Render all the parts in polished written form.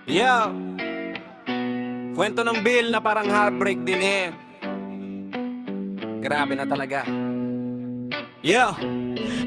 Yeah, kwento ng Bill na parang heartbreak din eh. Grabe na talaga. Yeah,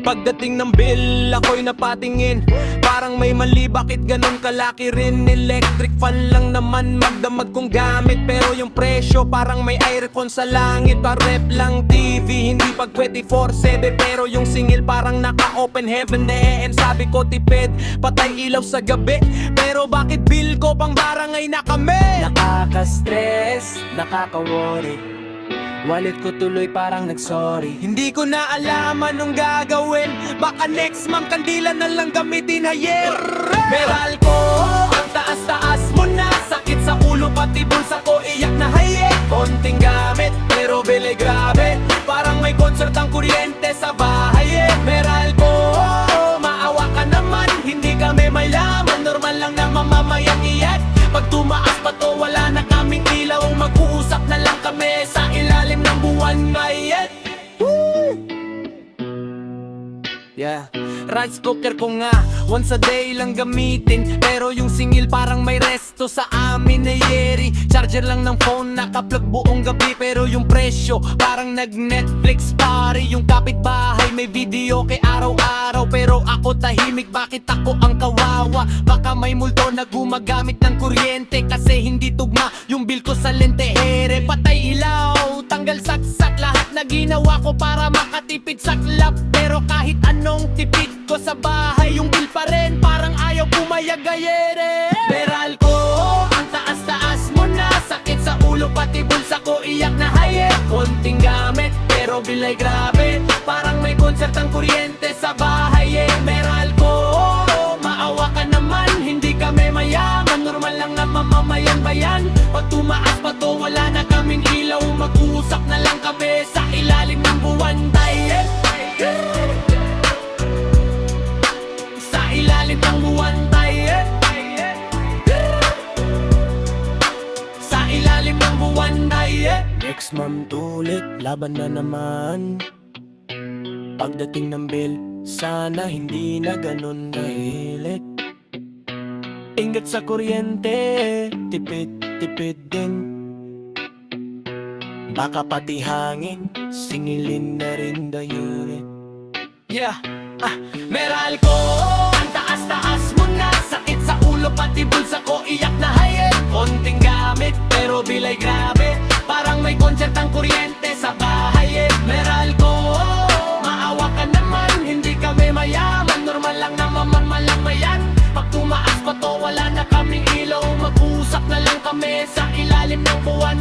pagdating ng bill, ako'y napatingin. Parang may mali, bakit ganun kalaki rin? Electric fan lang naman magdamag kong gamit. Pero yung presyo parang may aircon sa langit. Pa-rep lang TV, hindi pag 24/7. Pero yung singil parang naka-open heaven eh. And sabi ko tipid, patay ilaw sa gabi. Pero bakit bill ko pang barangay na kami? Nakaka-stress, nakaka-worry. Wallet ko tuloy parang nag-sorry. Hindi ko na alam anong gagawin. Baka next month kandila na lang gamitin hayer. Meral ko, ang taas-taas mo na. Sakit sa ulo pati bulsa ko, iyak na haye. Konting gamit, pero bili grabe. Parang may concert ang kuryente sa bahay eh. Meral ko, maawa ka naman. Hindi kami may laman, normal lang na mamamayang iyak. Pag tumaas pa to, wala na kaming ilaw. Mag-uusap na lang kami sa ilalim ng buwan ngayon. Yeah, rice cooker ko nga, once a day lang gamitin. Pero yung singil parang may resto sa amin na yeri. Charger lang ng phone, naka-plug buong gabi. Pero yung presyo, parang nag-Netflix party. Yung kapitbahay may video kay araw-araw. Pero ako tahimik, bakit ako ang kawawa? Baka may multo na gumagamit ng kuryente. Kasi hindi tugma yung bill ko sa lentehere. Patay ilaw, tanggal saksak, lahat na ginawa ko para makatipid sa club. Pero kahit anong tipid ko sa bahay, yung bill pa rin parang ayaw pumayag ayere. Meral ko, ang taas-taas mo na. Sakit sa ulo pati bulsa ko, iyak na haye. Konting gamit, pero bill ay grabe. Parang may concert ang kuryente sa bahay eh. Meral ko, maawa ka naman. Hindi kami mayaman, normal lang na mamamayang bayan. Pag tumaas pa to, wala na kaming ilaw. Mag-uusap na lang kami sa ilalim ng buwan tayo. Sa ilalim ng buwan tayo. Sa ilalim ng buwan tayo. Next month ulit, laban na naman. Pagdating ng bill, sana hindi na ganun kahilit. Ingat sa kuryente, tipid-tipid din. Baka pati hangin, singilin na rin dayurin. Yeah, meral ko, ang taas-taas mo na. Sakit sa ulo pati bulsa ko, iyak na haye. Konting gamit, pero bilay grabe. Parang may concert ang kuryente sa bahay eh. Meral ko, maawa ka naman. Hindi kami mayaman, normal lang na mamamayan. Pag tumaas pa to, wala na kaming ilaw. Mag-uusap na lang kami sa ilalim ng buwan.